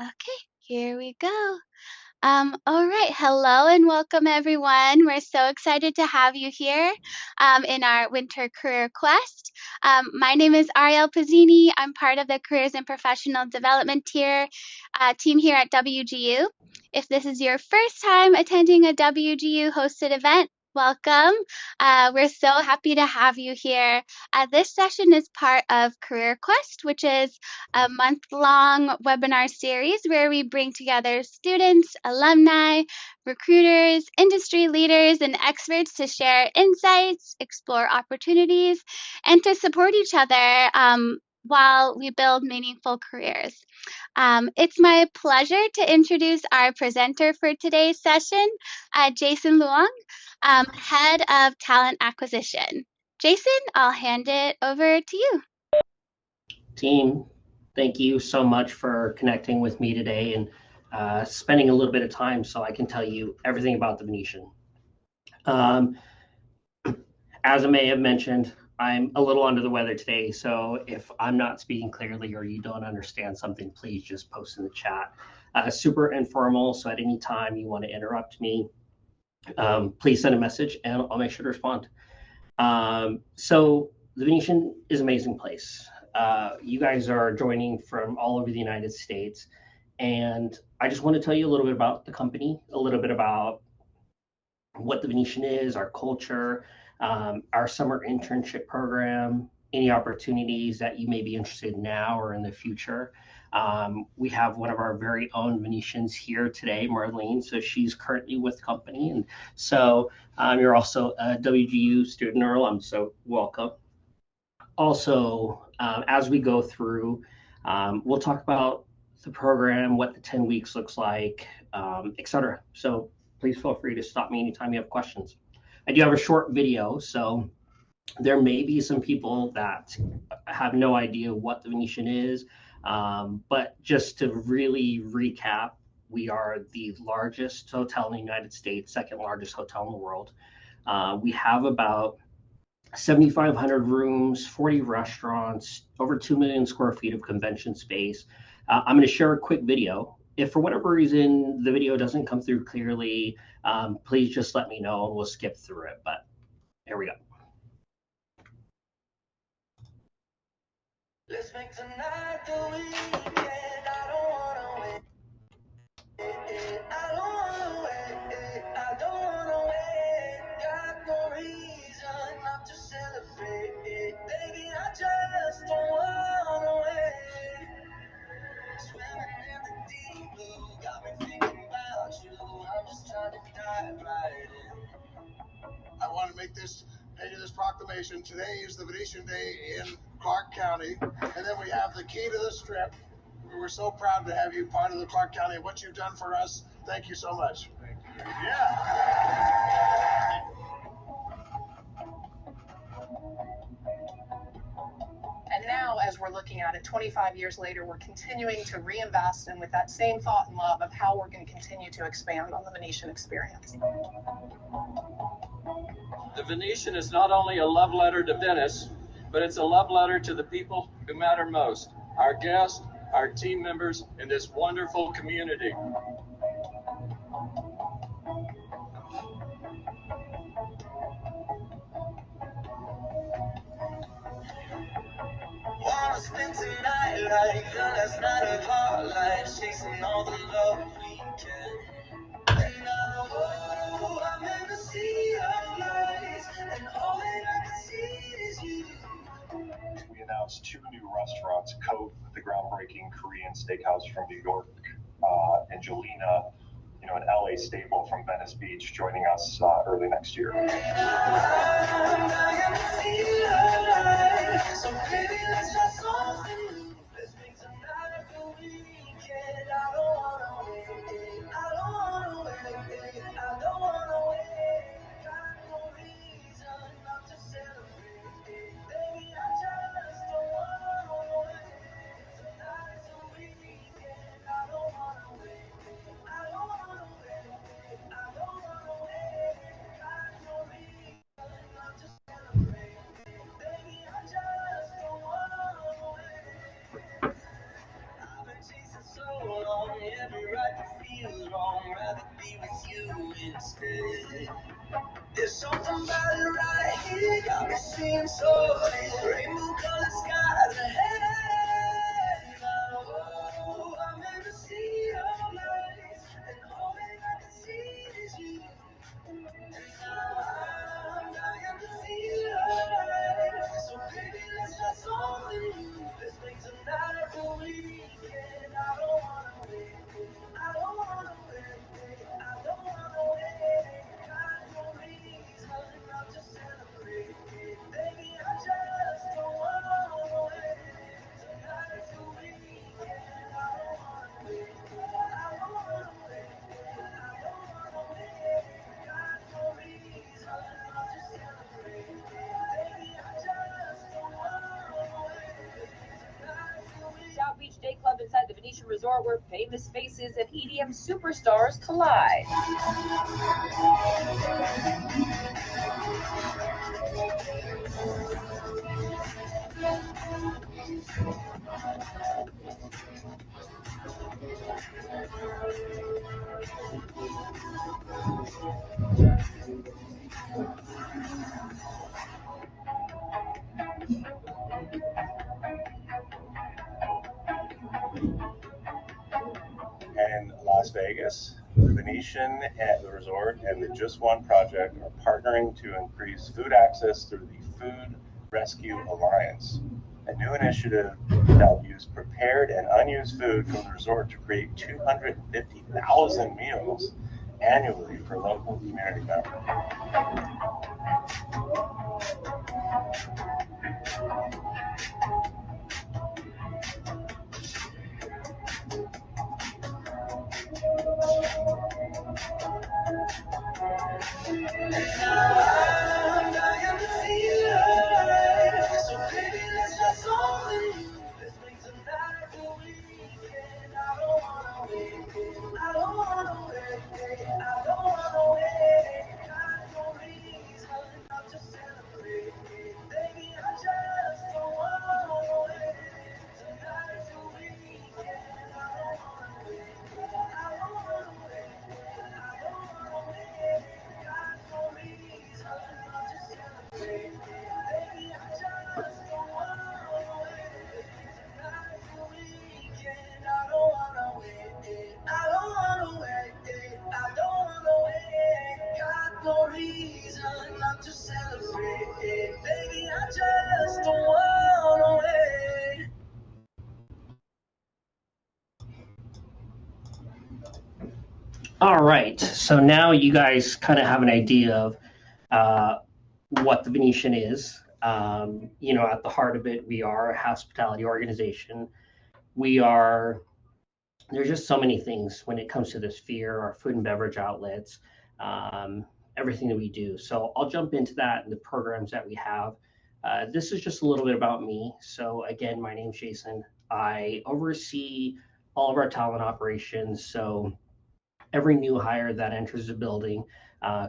Okay, here we go. All right. Hello and welcome, everyone. We're so excited to have you here in our winter career quest. My name is Ariel Pizzini. I'm part of the Careers and Professional Development team here at WGU. If this is your first time attending a WGU hosted event, welcome. We're so happy to have you here. This session is part of Career Quest, which is a month-long webinar series where we bring together students, alumni, recruiters, industry leaders, and experts to share insights, explore opportunities, and to support each other while we build meaningful careers. It's my pleasure to introduce our presenter for today's session, Jason Luong, Head of Talent Acquisition. Jason, I'll hand it over to you. Team, thank you so much for connecting with me today and spending a little bit of time so I can tell you everything about the Venetian. As I may have mentioned, I'm a little under the weather today, so if I'm not speaking clearly or you don't understand something, please just post in the chat. Super informal, so at any time you want to interrupt me, please send a message and I'll make sure to respond. So the Venetian is an amazing place. You guys are joining from all over the United States, and I just want to tell you a little bit about the company, a little bit about what the Venetian is, our culture, our summer internship program, any opportunities that you may be interested in now or in the future. We have one of our very own Venetians here today, Marlene. So she's currently with the company. And so you're also a WGU student or alum, so welcome. Also, as we go through, we'll talk about the program, what the 10 weeks looks like, et cetera. So please feel free to stop me anytime you have questions. I do have a short video, so there may be some people that have no idea what the Venetian is, but just to really recap, we are the largest hotel in the United States, second largest hotel in the world. We have about 7,500 rooms, 40 restaurants, over 2 million square feet of convention space. I'm going to share a quick video. If for whatever reason the video doesn't come through clearly, please just let me know and we'll skip through it. But here we go. Let's make tonight the weekend. I don't wanna wait. I don't wanna wait. I don't wanna wait. Got no reason not to celebrate. Baby, I just don't wanna wait. Swimming in the deep blue, got me thinking about you. I'm just trying to dive right in. I want to make this proclamation. Today is the Venetian Day in Clark County, and then we have the key to the Strip. We're so proud to have you part of the Clark County and what you've done for us. Thank you so much. Thank you. Yeah. And now, as we're looking at it 25 years later, we're continuing to reinvest, and with that same thought and love of how we're going to continue to expand on the Venetian experience. The Venetian is not only a love letter to Venice, but it's a love letter to the people who matter most, our guests, our team members in this wonderful community. Wanna spend tonight like the last night of our lives, chasing all the love we can. And I'm in the sea of lights, and all that I can see is you. We announced 2 new restaurants, Cote, the groundbreaking Korean steakhouse from New York, and Jolina, an LA staple from Venice Beach, joining us early next year. I'm in the sea of lights, so baby, let's try something new. Let's make tonight the weekend. I don't wanna wait. I don't wanna wait. I don't wanna wait. Got no reason not to celebrate. Baby, I just don't wanna wait. Tonight's the weekend. I don't wanna wait. I don't wanna wait. I don't wanna wait. Got no reason not to celebrate. Baby, I just don't wanna wait. feels wrong, rather be with you instead. There's something about it right here, got me seeing so clear. Rainbow colored skies ahead. Oh, I'm in the sea of lights, and all that I can see is you. And now I'm dying to feel alive. So baby, let's try something new. Let's make tonight the weekend. I don't wanna wait. I don't wanna wait. I don't wanna wait. Got no reason not to celebrate. Baby, I just don't wanna wait. Tonight's the weekend. I don't wanna wait. I don't wanna wait. I don't wanna wait. Got no reason not to celebrate. Baby, I just don't wanna wait. Tonight's the weekend. South Beach Day Club inside the Venetian Resort, where famous faces and EDM superstars collide. And Las Vegas, the Venetian at the resort and the Just One Project are partnering to increase food access through the Food Rescue Alliance, a new initiative that will use prepared and unused food from the resort to create 250,000 meals annually for local community members. I'm dying to feel alive. So baby, let's try something new. Let's make tonight the weekend. I don't wanna wait. I don't wanna wait. I don't wanna wait. Got no reason not to celebrate. Baby, I just don't wanna wait. Tonight's the weekend. I don't wanna wait. I don't wanna wait. I don't wanna wait. Got no reason not to celebrate. Baby, I just don't wanna wait. Tonight's the weekend. I don't wanna wait. I don't wanna wait. I don't wanna wait. Got no reason not to celebrate. Baby, I just don't wanna wait. All right, so now you guys kind of have an idea of what the Venetian is. At the heart of it, we are a hospitality organization. There's just so many things when it comes to this sphere, our food and beverage outlets, everything that we do. So I'll jump into that and the programs that we have. This is just a little bit about me. So again, my name's Jason. I oversee all of our talent operations. So every new hire that enters the building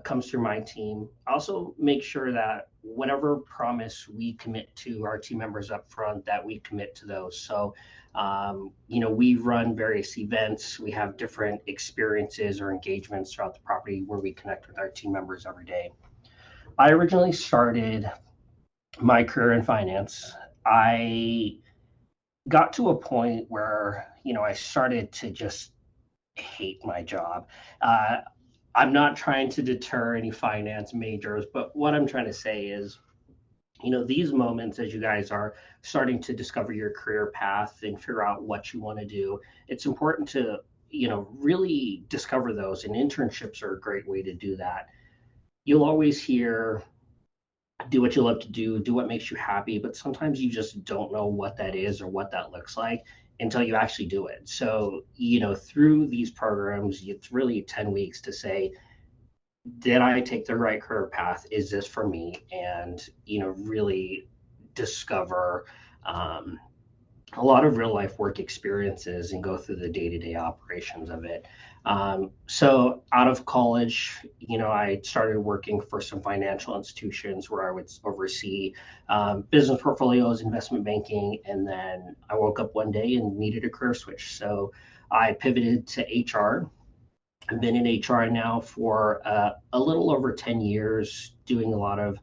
comes through my team. I also make sure that whatever promise we commit to our team members up front, that we commit to those. So, we run various events. We have different experiences or engagements throughout the property where we connect with our team members every day. I originally started my career in finance. I got to a point where, I started to just hate my job. I'm not trying to deter any finance majors, but what I'm trying to say is, these moments as you guys are starting to discover your career path and figure out what you want to do, it's important to, really discover those. And internships are a great way to do that. You'll always hear, do what you love to do what makes you happy, but sometimes you just don't know what that is or what that looks like until you actually do it. So, through these programs, it's really 10 weeks to say, did I take the right career path? Is this for me? And, really discover a lot of real life work experiences and go through the day-to-day operations of it. So out of college, I started working for some financial institutions where I would oversee business portfolios, investment banking, and then I woke up one day and needed a career switch. So I pivoted to HR. I've been in HR now for a little over 10 years, doing a lot of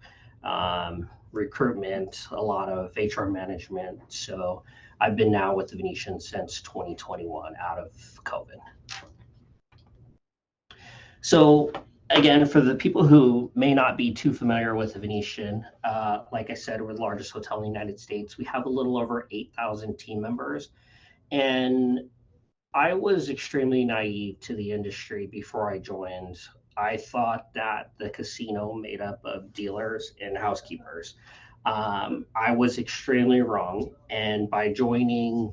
recruitment, a lot of HR management. So I've been now with the Venetian since 2021 out of COVID. So again, for the people who may not be too familiar with the Venetian, like I said, we're the largest hotel in the United States. We have a little over 8,000 team members. And I was extremely naive to the industry before I joined. I thought that the casino made up of dealers and housekeepers. I was extremely wrong. And by joining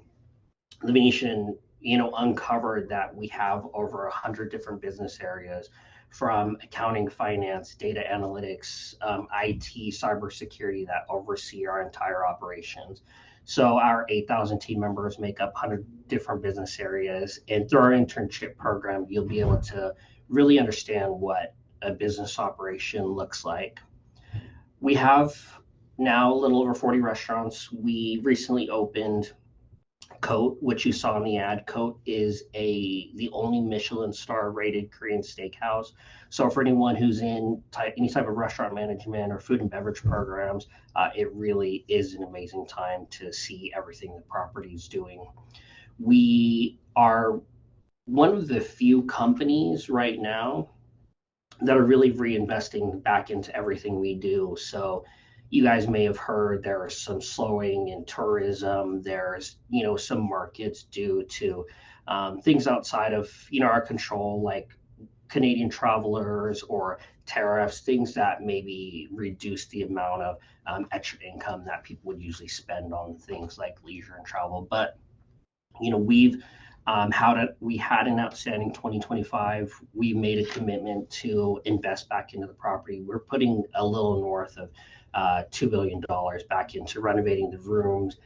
the Venetian, uncovered that we have over 100 different business areas, from accounting, finance, data analytics, IT, cybersecurity, that oversee our entire operations. So our 8,000 team members make up 100 different business areas. And through our internship program, you'll be able to really understand what a business operation looks like. We have now a little over 40 restaurants. We recently opened Cote, which you saw in the ad. Cote is the only Michelin star rated Korean steakhouse. So for anyone who's in any type of restaurant management or food and beverage programs, it really is an amazing time to see everything the property is doing. We are one of the few companies right now that are really reinvesting back into everything we do. So you guys may have heard there is some slowing in tourism. There's, some markets due to things outside of, our control, like Canadian travelers or tariffs, things that maybe reduce the amount of extra income that people would usually spend on things like leisure and travel. But, we had an outstanding 2025. We made a commitment to invest back into the property. We're putting a little north of $2 billion back into renovating the rooms,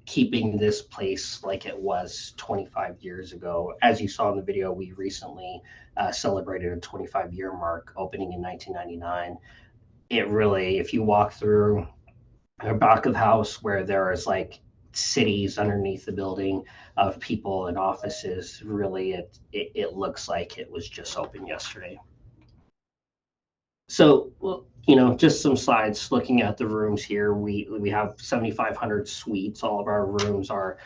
keeping this place like it was 25 years ago. As you saw in the video, we recently celebrated a 25-year mark, opening in 1999. It really, if you walk through a back of house where there is like cities underneath the building of people and offices, really it looks like it was just opened yesterday. So, just some slides looking at the rooms here. We have 7,500 suites. All of our rooms are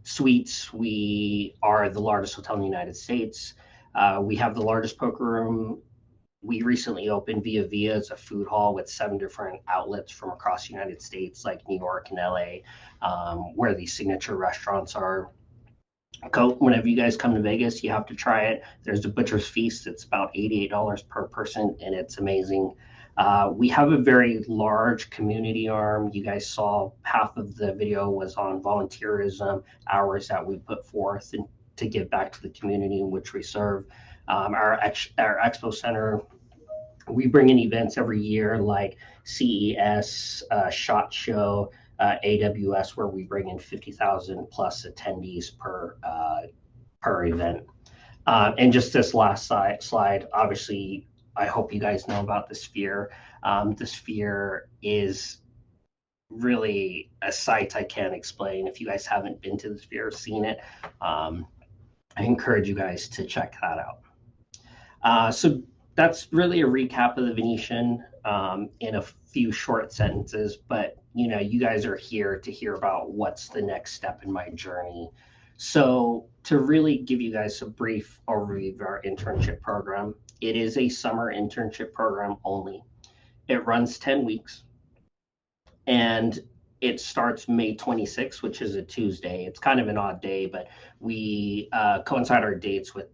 suites. We are the largest hotel in the United States. We have the largest poker room. We recently opened Via Via. It's a food hall with 7 different outlets from across the United States, like New York and LA, where these signature restaurants are. Cote, whenever you guys come to Vegas, you have to try it. There's the Butcher's Feast. It's about $88 per person, and it's amazing. We have a very large community arm. You guys saw half of the video was on volunteerism, hours that we put forth and to give back to the community in which we serve. Our expo center, we bring in events every year like CES, SHOT Show, AWS, where we bring in 50,000 plus attendees per event. And just this last slide, obviously, I hope you guys know about the Sphere. The Sphere is really a sight I can't explain. If you guys haven't been to the Sphere or seen it, I encourage you guys to check that out. So that's really a recap of the Venetian in a few short sentences, but you guys are here to hear about what's the next step in my journey. So to really give you guys a brief overview of our internship program, it is a summer internship program only. It runs 10 weeks and it starts May 26th, which is a Tuesday. It's kind of an odd day, but we coincide our dates with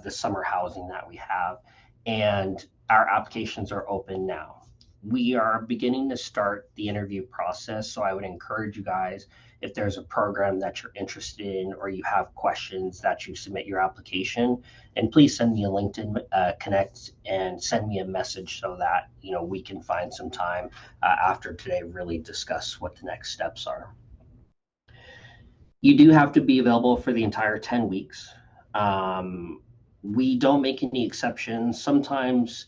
the summer housing that we have, and our applications are open now. We are beginning to start the interview process, so I would encourage you guys, if there's a program that you're interested in or you have questions, that you submit your application, and please send me a LinkedIn connect and send me a message so that we can find some time after today, really discuss what the next steps are. You do have to be available for the entire 10 weeks. We don't make any exceptions. Sometimes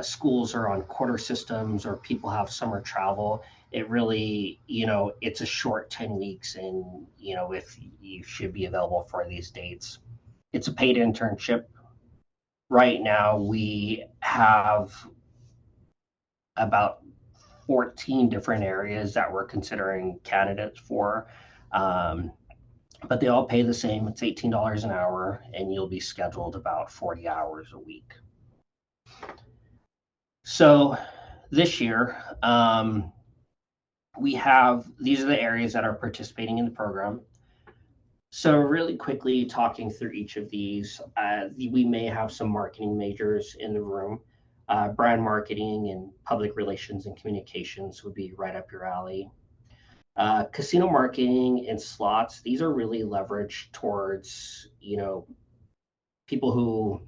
schools are on quarter systems or people have summer travel. It really, it's a short 10 weeks, and if you should be available for these dates. It's a paid internship. Right now, we have about 14 different areas that we're considering candidates for. But they all pay the same. It's $18 an hour, and you'll be scheduled about 40 hours a week. So this year, we have, these are the areas that are participating in the program. So really quickly talking through each of these, we may have some marketing majors in the room. Brand marketing and public relations and communications would be right up your alley. Casino marketing and slots, these are really leveraged towards, people who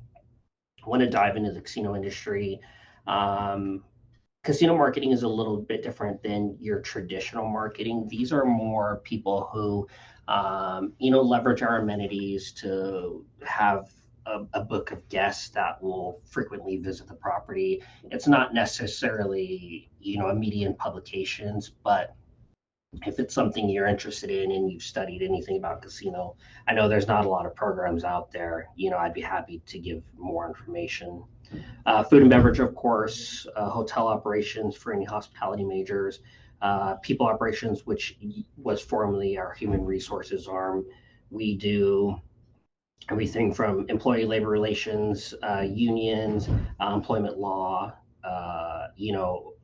want to dive into the casino industry. Casino marketing is a little bit different than your traditional marketing. These are more people who, leverage our amenities to have a book of guests that will frequently visit the property. It's not necessarily, immediate publications, but if it's something you're interested in and you've studied anything about casino, I know there's not a lot of programs out there. I'd be happy to give more information. Food and beverage, of course, hotel operations for any hospitality majors, people operations, which was formerly our human resources arm. We do everything from employee labor relations, unions, employment law,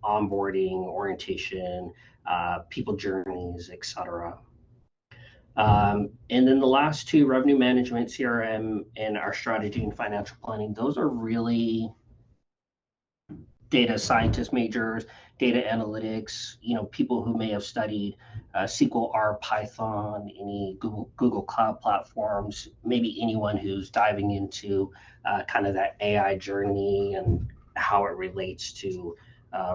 onboarding, orientation, people journeys, etc. And then the last two, revenue management, CRM, and our strategy and financial planning, those are really data scientist majors, data analytics, people who may have studied SQL, R, Python, any Google Cloud platforms, maybe anyone who's diving into kind of that AI journey and how it relates to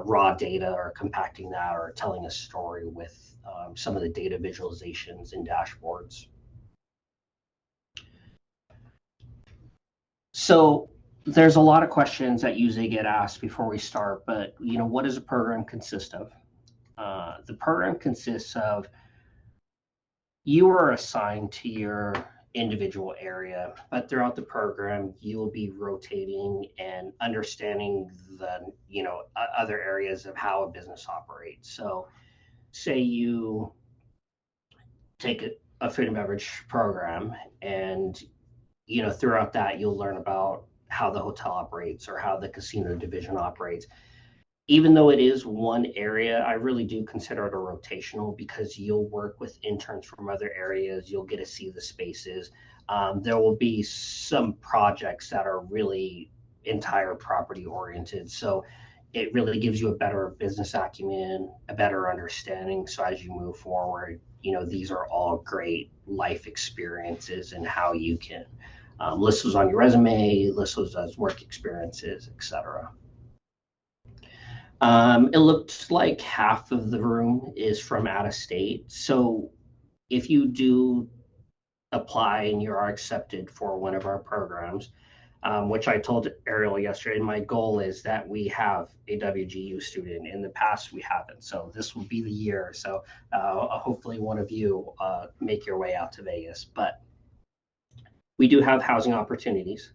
raw data or compacting that or telling a story with some of the data visualizations and dashboards. So there's a lot of questions that usually get asked before we start, but what does a program consist of? The program consists of, you are assigned to your individual area, but throughout the program you will be rotating and understanding the other areas of how a business operates. So say you take a food and beverage program, and throughout that you'll learn about how the hotel operates or how the casino division operates. Even though it is one area, I really do consider it a rotational, because you'll work with interns from other areas. You'll get to see the spaces. There will be some projects that are really entire property oriented. So it really gives you a better business acumen, a better understanding. So as you move forward, these are all great life experiences and how you can list those on your resume, list those as work experiences, etc. It looks like half of the room is from out of state. So if you do apply and you are accepted for one of our programs, which I told Ariel yesterday, my goal is that we have a WGU student. In the past, we haven't. So this will be the year. So hopefully one of you make your way out to Vegas. But we do have housing opportunities.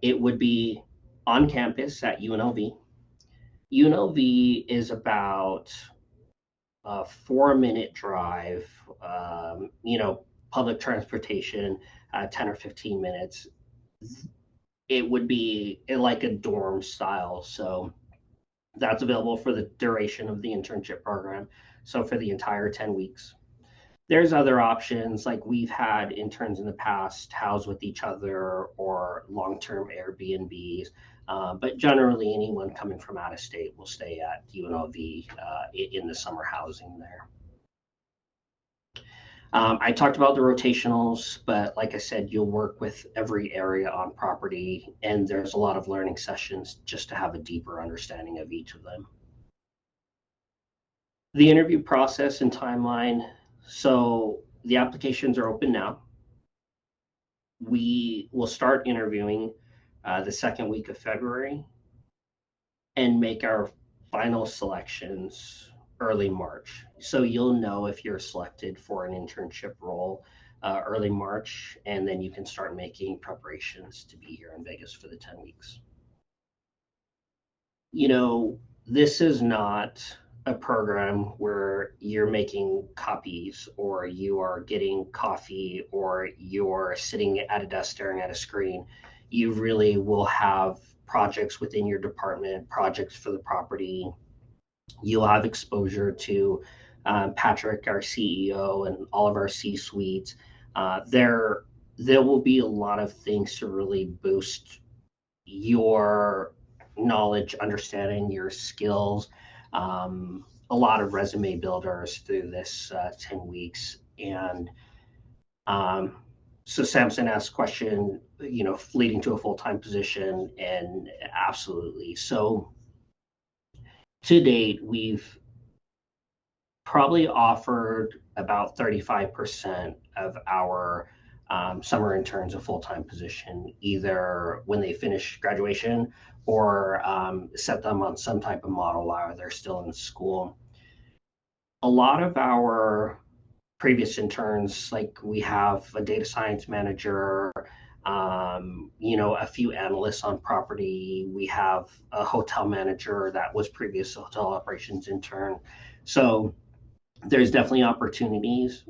It would be on campus at UNLV. UNLV is about a 4-minute drive, public transportation, 10 or 15 minutes. It would be like a dorm style. So that's available for the duration of the internship program. So for the entire 10 weeks. There's other options, like we've had interns in the past house with each other or long-term Airbnbs. But generally, anyone coming from out of state will stay at UNLV in the summer housing there. I talked about the rotationals, but like I said, you'll work with every area on property, and there's a lot of learning sessions just to have a deeper understanding of each of them. The interview process and timeline. So the applications are open now. We will start interviewing the second week of February and make our final selections early March. So you'll know if you're selected for an internship role early March, and then you can start making preparations to be here in Vegas for the 10 weeks. You know, this is not a program where you're making copies or you are getting coffee or you're sitting at a desk staring at a screen. You really will have projects within your department, projects for the property. You'll have exposure to Patrick, our CEO, and all of our C-suites. There will be a lot of things to really boost your knowledge, understanding your skills, a lot of resume builders through this 10 weeks. And um, so Samson asked a question, leading to a full-time position, and absolutely. So to date, we've probably offered about 35% of our summer interns a full-time position, either when they finish graduation or set them on some type of model while they're still in school. A lot of our previous interns, like we have a data science manager, a few analysts on property. We have a hotel manager that was previous hotel operations intern. So there's definitely opportunities.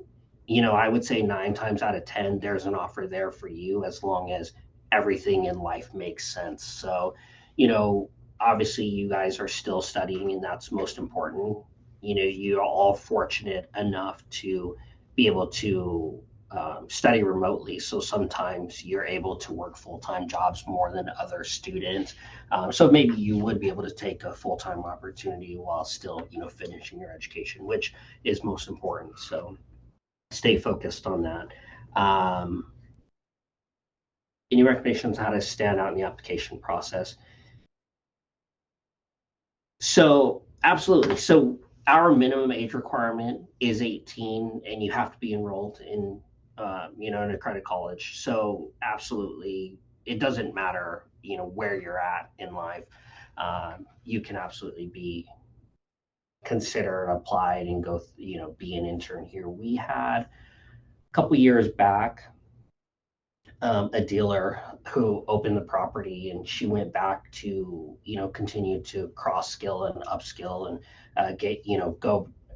I would say 9 times out of 10, there's an offer there for you as long as everything in life makes sense. So, obviously you guys are still studying and that's most important. You're all fortunate enough to be able to study remotely. So sometimes you're able to work full-time jobs more than other students. So maybe you would be able to take a full-time opportunity while still, finishing your education, which is most important. So stay focused on that. Any recommendations on how to stand out in the application process? So absolutely. So our minimum age requirement is 18, and you have to be enrolled in, in a credit college. So absolutely, it doesn't matter, where you're at in life. You can absolutely be considered, applied, and go, be an intern here. We had a couple years back a dealer who opened the property, and she went back to continue to cross skill and upskill and get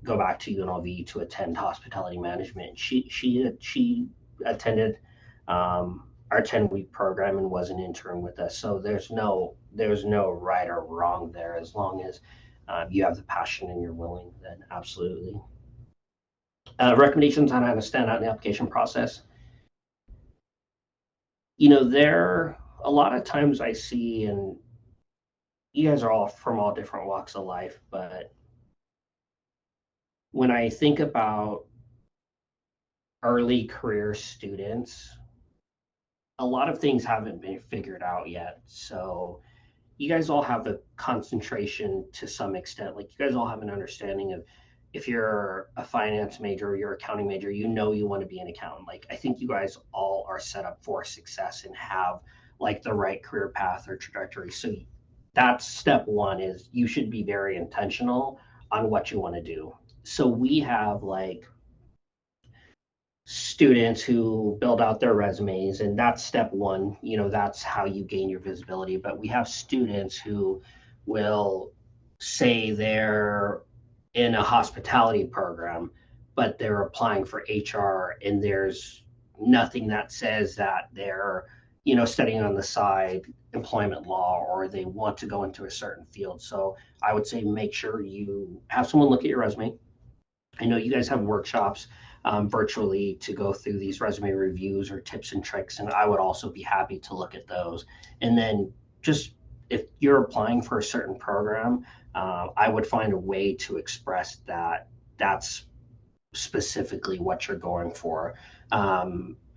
go back to UNLV to attend hospitality management. She attended our 10-week program and was an intern with us. So there's no right or wrong there, as long as you have the passion and you're willing. Then absolutely. Recommendations on how to stand out in the application process. There a lot of times I see, and you guys are all from all different walks of life, but when I think about early career students, a lot of things haven't been figured out yet. So you guys all have the concentration to some extent. Like, you guys all have an understanding of, if you're a finance major or you're accounting major, you want to be an accountant. Like, I think you guys all are set up for success and have like the right career path or trajectory. So that's step one, is you should be very intentional on what you want to do. So we have like students who build out their resumes, and that's step one. That's how you gain your visibility. But we have students who will say they're in a hospitality program, but they're applying for HR, and there's nothing that says that they're studying on the side employment law, or they want to go into a certain field. So I would say make sure you have someone look at your resume. I know you guys have workshops virtually to go through these resume reviews or tips and tricks, and I would also be happy to look at those. And then, just if you're applying for a certain program, I would find a way to express that that's specifically what you're going for.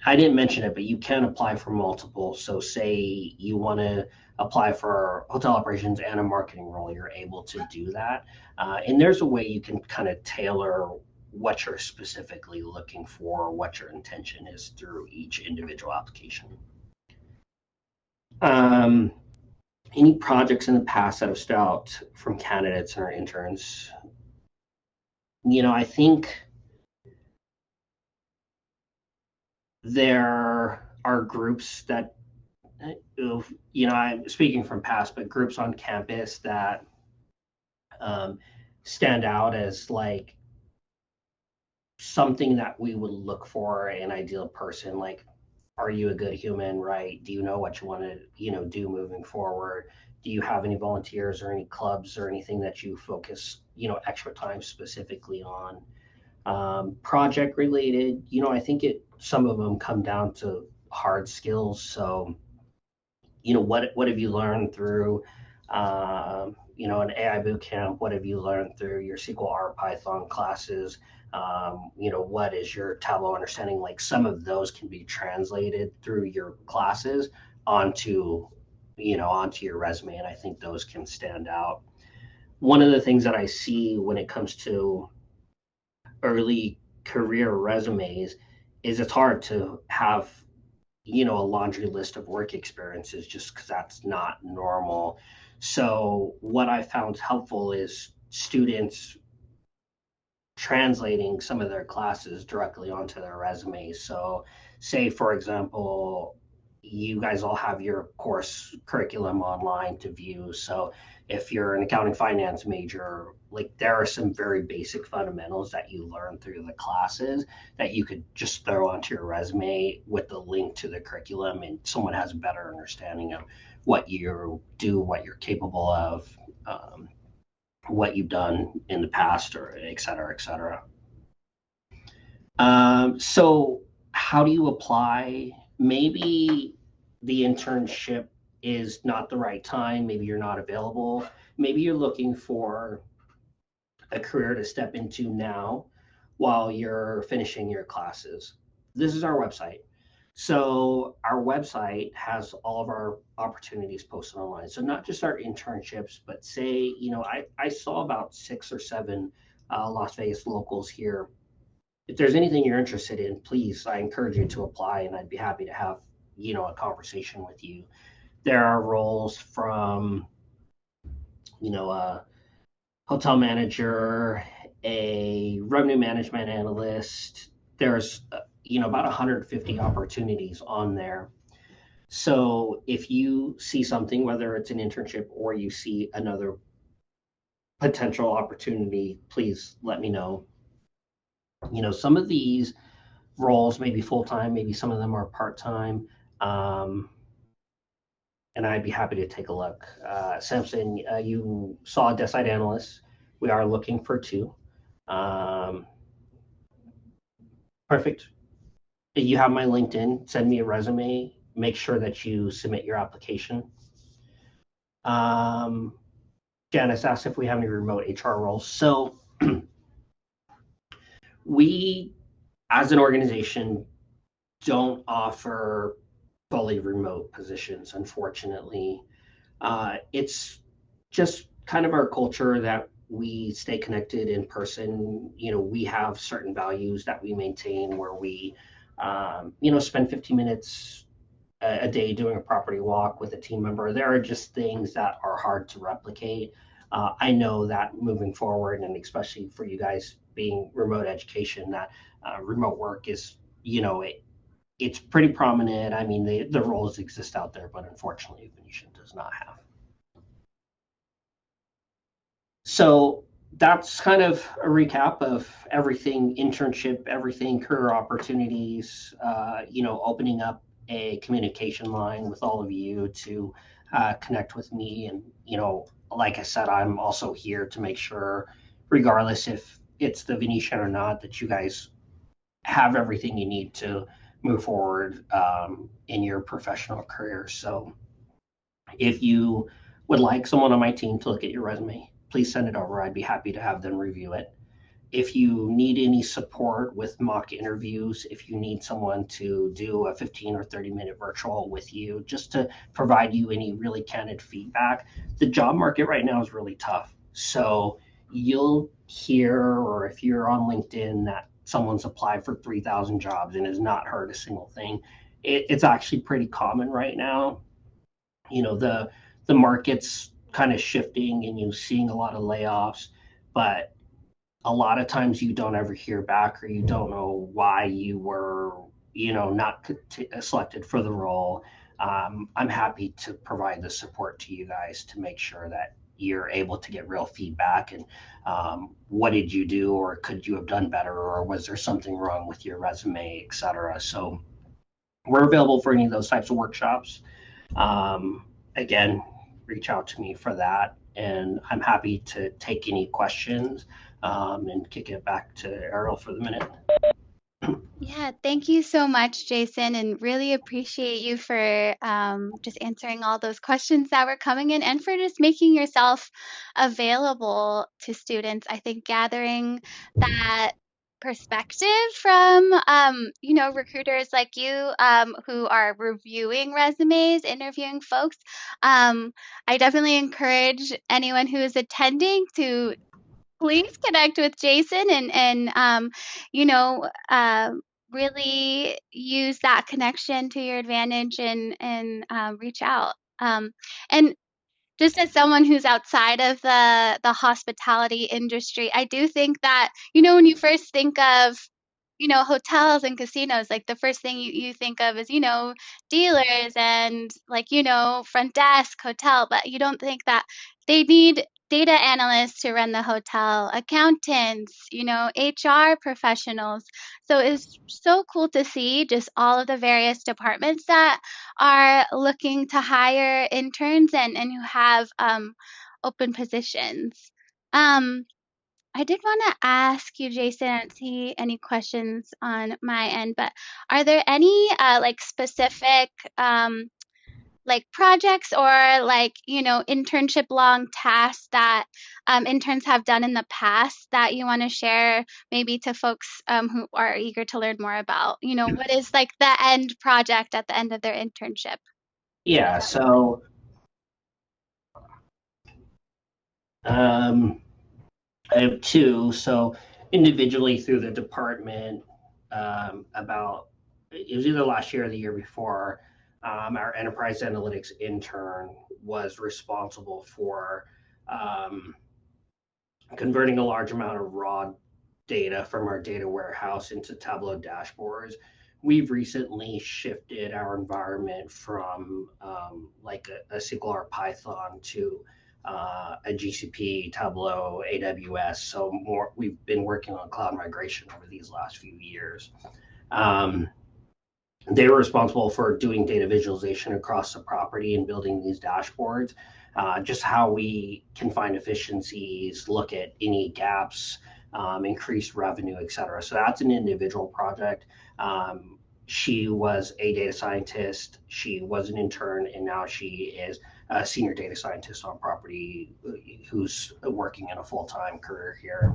I didn't mention it, but you can apply for multiple. So say you want to apply for hotel operations and a marketing role, you're able to do that. And there's a way you can kind of tailor what you're specifically looking for, what your intention is through each individual application. Any projects in the past that have stood out from candidates or interns? I think there are groups that, I'm speaking from past, but groups on campus that um, stand out as like something that we would look for an ideal person. Like, are you a good human, right? Do you know what you want to, do moving forward? Do you have any volunteers or any clubs or anything that you focus, extra time specifically on? Project related, I think some of them come down to hard skills. So, what have you learned through, an AI boot camp? What have you learned through your SQL or Python classes? What is your Tableau understanding? Like, some of those can be translated through your classes onto, onto your resume, and I think those can stand out. One of the things that I see when it comes to early career resumes is it's hard to have a laundry list of work experiences just because that's not normal. So what I found helpful is students translating some of their classes directly onto their resumes. So say, for example, you guys all have your course curriculum online to view. So if you're an accounting finance major, like, there are some very basic fundamentals that you learn through the classes that you could just throw onto your resume with the link to the curriculum, and someone has a better understanding of what you do, what you're capable of, what you've done in the past, or et cetera, et cetera. So how do you apply? Maybe the internship is not the right time. Maybe you're not available. Maybe you're looking for a career to step into now while you're finishing your classes. This is our website. So our website has all of our opportunities posted online. So not just our internships, but say, I saw about 6 or 7 Las Vegas locals here. If there's anything you're interested in, please, I encourage you to apply, and I'd be happy to have, a conversation with you. There are roles from, a hotel manager, a revenue management analyst. There's, about 150 opportunities on there. So if you see something, whether it's an internship or you see another potential opportunity, please let me know. Some of these roles may be full-time, maybe some of them are part-time. And I'd be happy to take a look. Samson, you saw a desk side analyst. We are looking for 2. Perfect. You have my LinkedIn. Send me a resume. Make sure that you submit your application. Janice asked if we have any remote HR roles. So we, as an organization, don't offer fully remote positions, unfortunately. It's just kind of our culture that we stay connected in person. We have certain values that we maintain where we, spend 15 minutes a day doing a property walk with a team member. There are just things that are hard to replicate. I know that moving forward, and especially for you guys being remote education, that remote work is, it's pretty prominent. I mean, the roles exist out there, but unfortunately, Venetian does not have. So that's kind of a recap of everything internship, everything career opportunities, opening up a communication line with all of you to connect with me. And, like I said, I'm also here to make sure, regardless if it's the Venetian or not, that you guys have everything you need to move forward in your professional career. So if you would like someone on my team to look at your resume, please send it over. I'd be happy to have them review it. If you need any support with mock interviews, if you need someone to do a 15 or 30-minute virtual with you, just to provide you any really candid feedback, the job market right now is really tough. So you'll hear, or if you're on LinkedIn, that someone's applied for 3,000 jobs and has not heard a single thing. It's actually pretty common right now. The market's kind of shifting and you're seeing a lot of layoffs, but a lot of times you don't ever hear back, or you don't know why you were, not selected for the role. I'm happy to provide the support to you guys to make sure that you're able to get real feedback, and what did you do, or could you have done better, or was there something wrong with your resume, etc. So we're available for any of those types of workshops. Again, reach out to me for that, and I'm happy to take any questions, and kick it back to Errol for the minute. Yeah, thank you so much, Jason, and really appreciate you for just answering all those questions that were coming in and for just making yourself available to students. I think gathering that perspective from, recruiters like you who are reviewing resumes, interviewing folks. I definitely encourage anyone who is attending to please connect with Jason and you know uh, really use that connection to your advantage and reach out. And just as someone who's outside of the hospitality industry, I do think that when you first think of hotels and casinos, like the first thing you think of is dealers and like front desk hotel, but you don't think that they need data analysts to run the hotel, accountants, HR professionals. So it's so cool to see just all of the various departments that are looking to hire interns and who have open positions. Um, I did want to ask you, Jason, I don't see any questions on my end, but are there any like specific like projects or like, internship long tasks that interns have done in the past that you want to share maybe to folks who are eager to learn more about? What is like the end project at the end of their internship? Yeah, so um, I have two. So individually through the department, about it was either last year or the year before, our enterprise analytics intern was responsible for um, converting a large amount of raw data from our data warehouse into Tableau dashboards. We've recently shifted our environment from like a SQL or Python to a GCP, Tableau, AWS. So more, we've been working on cloud migration over these last few years. Um, they were responsible for doing data visualization across the property and building these dashboards. Just how we can find efficiencies, look at any gaps, increase revenue, et cetera. So that's an individual project. She was a data scientist, she was an intern, and now she is a senior data scientist on property who's working in a full-time career here.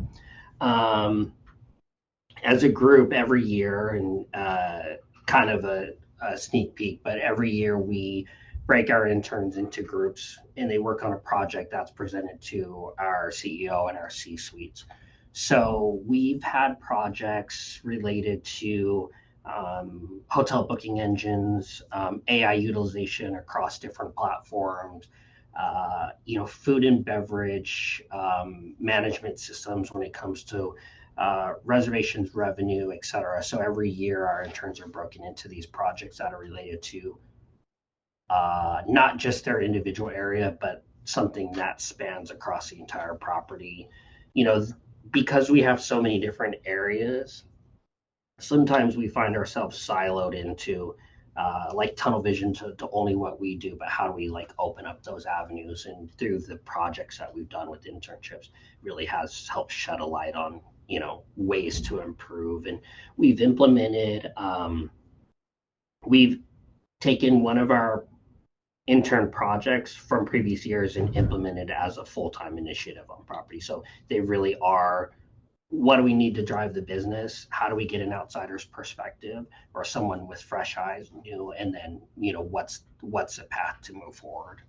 As a group every year, and kind of a sneak peek, but every year we break our interns into groups and they work on a project that's presented to our CEO and our C suites. So we've had projects related to hotel booking engines, AI utilization across different platforms, food and beverage management systems when it comes to reservations, revenue, et cetera. So every year our interns are broken into these projects that are related to not just their individual area, but something that spans across the entire property. You know, because we have so many different areas, sometimes we find ourselves siloed into like tunnel vision to only what we do, but how do we like open up those avenues? And through the projects that we've done with internships, really has helped shed a light on ways to improve. And we've implemented, we've taken one of our intern projects from previous years and implemented as a full-time initiative on property. So they really are, what do we need to drive the business? How do we get an outsider's perspective or someone with fresh eyes, new, and then what's the path to move forward?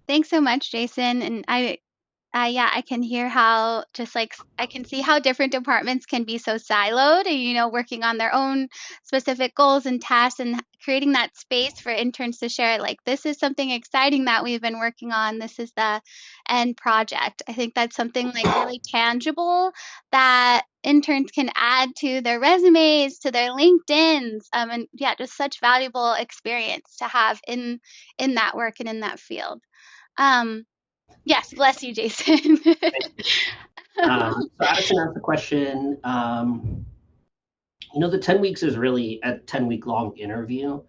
Thanks so much, Jason. And yeah, I can hear how just like I can see how different departments can be so siloed and, working on their own specific goals and tasks and creating that space for interns to share, like, this is something exciting that we've been working on. This is the end project. I think that's something like really tangible that interns can add to their resumes, to their LinkedIns, and yeah, just such valuable experience to have in that work and in that field. Yes, bless you, Jason. So Addison asked the question, the 10 weeks is really a 10-week long interview.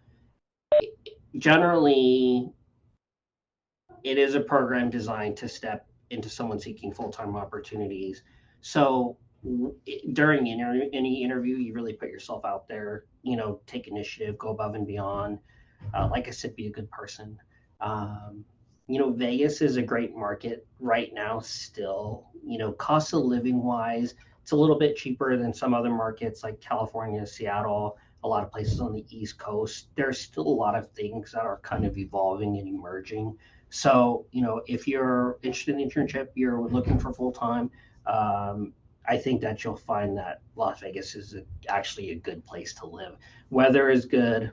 Generally, it is a program designed to step into someone seeking full-time opportunities. So during any interview, you really put yourself out there, take initiative, go above and beyond. Like I said, be a good person. Vegas is a great market right now still. Cost of living wise, it's a little bit cheaper than some other markets like California, Seattle, a lot of places on the East Coast. There's still a lot of things that are kind of evolving and emerging. So, if you're interested in internship, you're looking for full time, I think that you'll find that Las Vegas is actually a good place to live. Weather is good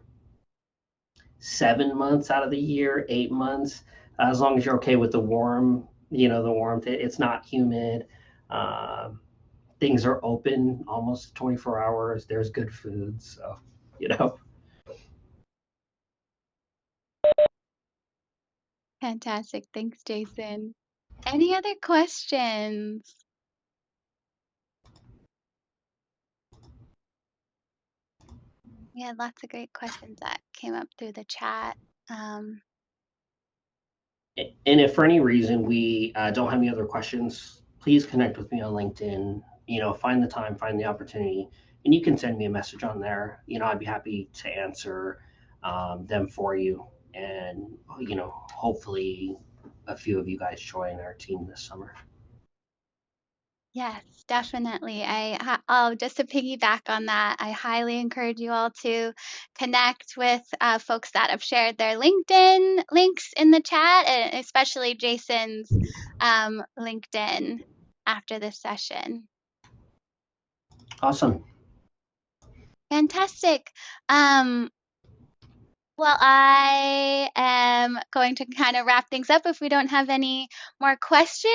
7 months out of the year, 8 months, as long as you're okay with the warm, the warmth. It's not humid. Things are open almost 24 hours. There's good food. So, Fantastic. Thanks, Jason. Any other questions? We had lots of great questions that came up through the chat. And if for any reason we don't have any other questions, please connect with me on LinkedIn. Find the time, find the opportunity, and you can send me a message on there. I'd be happy to answer them for you. And, hopefully a few of you guys join our team this summer. Yes, definitely. Oh, just to piggyback on that, I highly encourage you all to connect with folks that have shared their LinkedIn links in the chat, and especially Jason's LinkedIn after this session. Awesome. Fantastic. Well, I am going to kind of wrap things up if we don't have any more questions.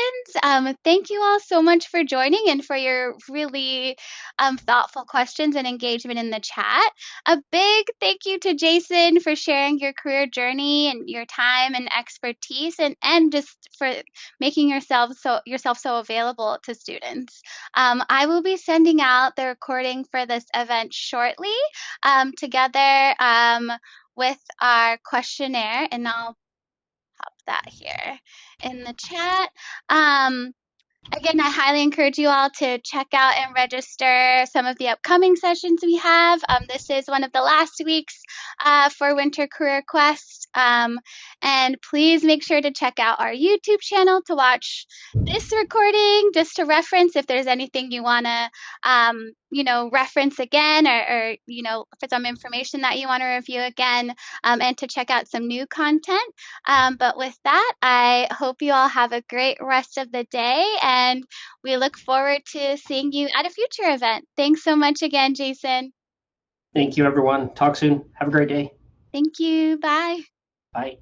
Thank you all so much for joining and for your really thoughtful questions and engagement in the chat. A big thank you to Jason for sharing your career journey and your time and expertise, and just for making yourself so available to students. I will be sending out the recording for this event shortly, together with our questionnaire, and I'll pop that here in the chat. Again, I highly encourage you all to check out and register some of the upcoming sessions we have. This is one of the last weeks for Winter Career Quest. And please make sure to check out our YouTube channel to watch this recording, just to reference if there's anything you want to reference again, or for some information that you want to review again, and to check out some new content. But with that, I hope you all have a great rest of the day, and we look forward to seeing you at a future event. Thanks so much again, Jason. Thank you, everyone. Talk soon. Have a great day. Thank you. Bye. Bye.